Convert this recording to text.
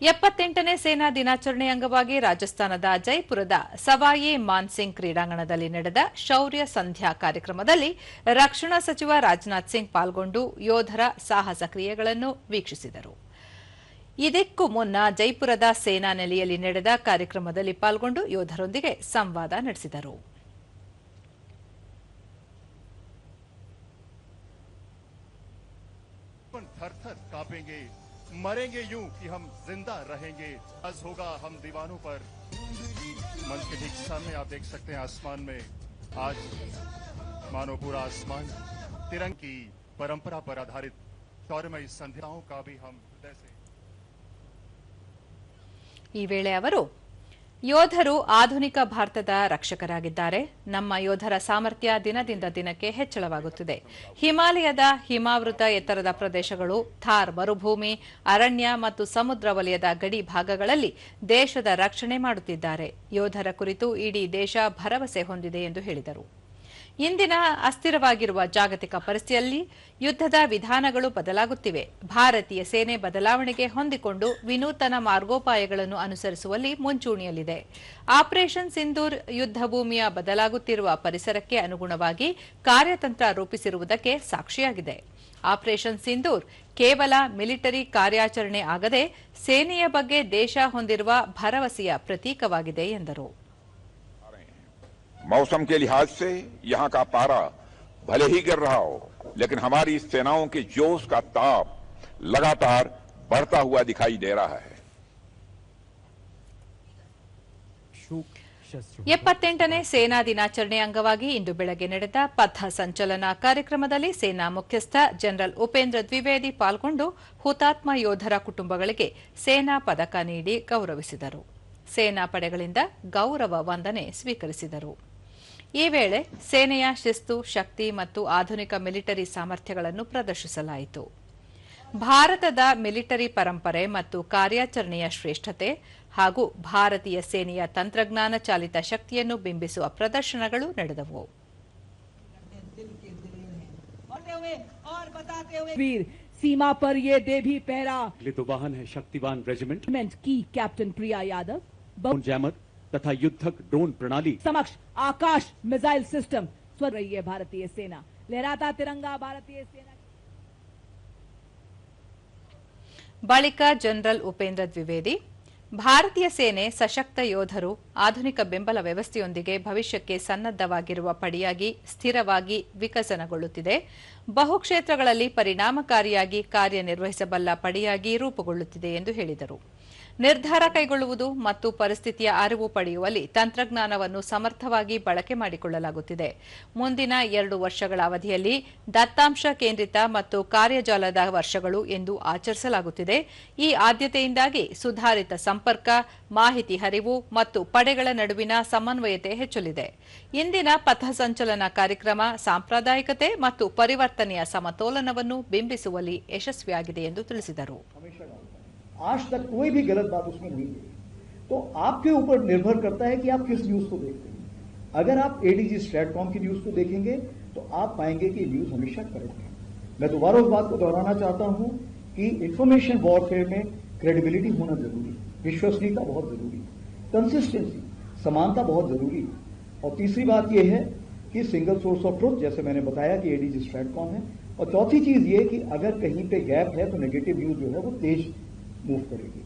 78ನೇ ಸೇನಾ ದಿನಾಚರಣೆ ಅಂಗವಾಗಿ ರಾಜಸ್ಥಾನದ ಜೈಪುರದ ಸವಾಯಿ ಮಾನ್ಸಿಂಗ್ ಕ್ರೀಡಾಂಗಣದಲ್ಲಿ ನಡೆದ ಶೌರ್ಯ ಸಂಧ್ಯಾ ಕಾರ್ಯಕ್ರಮದಲ್ಲಿ ರಕ್ಷಣಾ ಸಚಿವ ರಾಜನಾಥ್ ಸಿಂಗ್ ಪಾಲ್ಗೊಂಡು ಯೋಧರ ಸಾಹಸ ಕ್ರಿಯೆಗಳನ್ನು ವೀಕ್ಷಿಸಿದರು. ಇದಕ್ಕೂ ಮುನ್ನ ಜೈಪುರದ ಸೇನಾ ನೆಲೆಯಲ್ಲಿ ನಡೆದ ಕಾರ್ಯಕ್ರಮದಲ್ಲಿ ಪಾಲ್ಗೊಂಡು ಯೋಧರೊಂದಿಗೆ ಸಂವಾದ ನಡೆಸಿದರು. मरेंगे यूं कि हम जिंदा रहेंगे, आज होगा हम दीवानों पर। मन के ठीक सामने आप देख सकते हैं आसमान में आज मानो पूरा आसमान तिरंगे की परंपरा पर आधारित शौर्यमयी संध्याओं का भी हम हृदय से ಈ ವೇಳೆ ಅವರು ಯೋಧರು ಆಧುನಿಕ ಭಾರತದ ರಕ್ಷಕರಾಗಿದ್ದಾರೆ. ನಮ್ಮ ಯೋಧರ ಸಾಮರ್ಥ್ಯ ದಿನದಿಂದ ದಿನಕ್ಕೆ ಹೆಚ್ಚಳವಾಗುತ್ತಿದೆ. ಹಿಮಾಲಯದ ಹಿಮಾವೃತ ಎತ್ತರದ ಪ್ರದೇಶಗಳು, ಥಾರ್ ಮರುಭೂಮಿ, ಅರಣ್ಯ ಮತ್ತು ಸಮುದ್ರ ವಲಯದ ಗಡಿ ಭಾಗಗಳಲ್ಲಿ ದೇಶದ ರಕ್ಷಣೆ ಮಾಡುತ್ತಿದ್ದಾರೆ. ಯೋಧರ ಕುರಿತು ಇಡೀ ದೇಶ ಭರವಸೆ ಹೊಂದಿದೆ ಎಂದು ಹೇಳಿದರು. ಇಂದಿನ ಅಸ್ಥಿರವಾಗಿರುವ ಜಾಗತಿಕ ಪರಿಸ್ಥಿತಿಯಲ್ಲಿ ಯುದ್ಧದ ವಿಧಾನಗಳು ಬದಲಾಗುತ್ತಿವೆ. ಭಾರತೀಯ ಸೇನೆ ಬದಲಾವಣೆಗೆ ಹೊಂದಿಕೊಂಡು ವಿನೂತನ ಮಾರ್ಗೋಪಾಯಗಳನ್ನು ಅನುಸರಿಸುವಲ್ಲಿ ಮುಂಚೂಣಿಯಲ್ಲಿದೆ. ಆಪರೇಷನ್ ಸಿಂಧೂರ್ ಯುದ್ಧ ಭೂಮಿಯ ಬದಲಾಗುತ್ತಿರುವ ಪರಿಸರಕ್ಕೆ ಅನುಗುಣವಾಗಿ ಕಾರ್ಯತಂತ್ರ ರೂಪಿಸಿರುವುದಕ್ಕೆ ಸಾಕ್ಷಿಯಾಗಿದೆ. ಆಪರೇಷನ್ ಸಿಂಧೂರ್ ಕೇವಲ ಮಿಲಿಟರಿ ಕಾರ್ಯಾಚರಣೆ ಆಗದೆ ಸೇನೆಯ ಬಗ್ಗೆ ದೇಶ ಹೊಂದಿರುವ ಭರವಸೆಯ ಪ್ರತೀಕವಾಗಿದೆ ಎಂದರು. मौसम के लिहाज से यहाँ का पारा भले ही गिर रहा हो, लेकिन हमारी सेनाओं के जोश का ताप लगातार बढ़ता हुआ दिखाई दे रहा है. 78ನೇ ಸೇನಾ ದಿನಾಚರಣೆ ಅಂಗವಾಗಿ ಇಂದು ಬೆಳಗ್ಗೆ ನಡೆದ ಪಥ ಸಂಚಲನ ಕಾರ್ಯಕ್ರಮದಲ್ಲಿ ಸೇನಾ ಮುಖ್ಯಸ್ಥ ಜನರಲ್ ಉಪೇಂದ್ರ ದ್ವಿವೇದಿ ಪಾಲ್ಗೊಂಡು ಹುತಾತ್ಮ ಯೋಧರ ಕುಟುಂಬಗಳಿಗೆ ಸೇನಾ ಪದಕ ನೀಡಿ ಗೌರವಿಸಿದರು. ಸೇನಾ ಪಡೆಗಳಿಂದ ಗೌರವ ವಂದನೆ ಸ್ವೀಕರಿಸಿದರು. ಈ ವೇಳೆ ಸೇನೆಯ ಶಿಸ್ತು, ಶಕ್ತಿ ಮತ್ತು ಆಧುನಿಕ ಮಿಲಿಟರಿ ಸಾಮರ್ಥ್ಯಗಳನ್ನು ಪ್ರದರ್ಶಿಸಲಾಯಿತು. ಭಾರತದ ಮಿಲಿಟರಿ ಪರಂಪರೆ ಮತ್ತು ಕಾರ್ಯಾಚರಣೆಯ ಶ್ರೇಷ್ಠತೆ ಹಾಗೂ ಭಾರತೀಯ ಸೇನೆಯ ತಂತ್ರಜ್ಞಾನ ಚಾಲಿತ ಶಕ್ತಿಯನ್ನು ಬಿಂಬಿಸುವ ಪ್ರದರ್ಶನಗಳು ನಡೆದವು. सीमा पर ये दे भी पहरा तो वाहन है शक्तिवान रेजिमेंट की कैप्टन प्रिया यादव, जैमर तथा युद्धक ड्रोन प्रणाली समक्ष आकाश मिसाइल सिस्टम स्वर रही है भारतीय सेना. लहराता तिरंगा भारतीय सेना. ಬಳಿಕ ಜನರಲ್ ಉಪೇಂದ್ರ ದ್ವಿವೇದಿ, ಭಾರತೀಯ ಸೇನೆ ಸಶಕ್ತ ಯೋಧರು, ಆಧುನಿಕ ಬೆಂಬಲ ವ್ಯವಸ್ಥೆಯೊಂದಿಗೆ ಭವಿಷ್ಯಕ್ಕೆ ಸನ್ನದ್ದವಾಗಿರುವ ಪಡೆಯಾಗಿ ಸ್ಥಿರವಾಗಿ ವಿಕಸನಗೊಳ್ಳುತ್ತಿದೆ. ಬಹುಕ್ಷೇತ್ರಗಳಲ್ಲಿ ಪರಿಣಾಮಕಾರಿಯಾಗಿ ಕಾರ್ಯನಿರ್ವಹಿಸಬಲ್ಲ ಪಡೆಯಾಗಿ ರೂಪುಗೊಳ್ಳುತ್ತಿದೆ ಎಂದು ಹೇಳಿದರು. ನಿರ್ಧಾರ ಕೈಗೊಳ್ಳುವುದು ಮತ್ತು ಪರಿಸ್ಥಿತಿಯ ಅರಿವು ಪಡೆಯುವಲ್ಲಿ ತಂತ್ರಜ್ಞಾನವನ್ನು ಸಮರ್ಥವಾಗಿ ಬಳಕೆ ಮಾಡಿಕೊಳ್ಳಲಾಗುತ್ತಿದೆ. ಮುಂದಿನ 2 ವರ್ಷಗಳ ಅವಧಿಯಲ್ಲಿ ದತ್ತಾಂಶ ಕೇಂದ್ರಿತ ಮತ್ತು ಕಾರ್ಯಜಾಲದ ವರ್ಷಗಳು ಎಂದು ಆಚರಿಸಲಾಗುತ್ತಿದೆ. ಈ ಆದ್ಯತೆಯಿಂದಾಗಿ ಸುಧಾರಿತ ಸಂಪರ್ಕ, ಮಾಹಿತಿ ಹರಿವು ಮತ್ತು ಪಡೆಗಳ ನಡುವಿನ ಸಮನ್ವಯತೆ ಹೆಚ್ಚಲಿದೆ. ಇಂದಿನ ಪಥಸಂಚಲನ ಕಾರ್ಯಕ್ರಮ ಸಾಂಪ್ರದಾಯಿಕತೆ ಮತ್ತು ಪರಿವರ್ತನೆಯ ಸಮತೋಲನವನ್ನು ಬಿಂಬಿಸುವಲ್ಲಿ ಯಶಸ್ವಿಯಾಗಿದೆ ಎಂದು ತಿಳಿಸಿದರು. आज तक कोई भी गलत बात उसमें नहीं है, तो आपके ऊपर निर्भर करता है कि आप किस न्यूज को देखते हैं. अगर आप एडीजी स्ट्रैटकॉम की न्यूज को देखेंगे तो आप पाएंगे कि न्यूज हमेशा करेक्ट है. मैं दोबारा उस बात को दोहराना चाहता हूं कि इंफॉर्मेशन वॉरफेयर में क्रेडिबिलिटी होना जरूरी है, विश्वसनीयता बहुत जरूरी है, कंसिस्टेंसी, समानता बहुत जरूरी है. और तीसरी बात यह है कि सिंगल सोर्स ऑफ ट्रुथ, जैसे मैंने बताया कि एडीजी स्ट्रैटकॉम है. और चौथी चीज ये कि अगर कहीं पे गैप है तो नेगेटिव न्यूज जो है वो तेज मूव करेगी.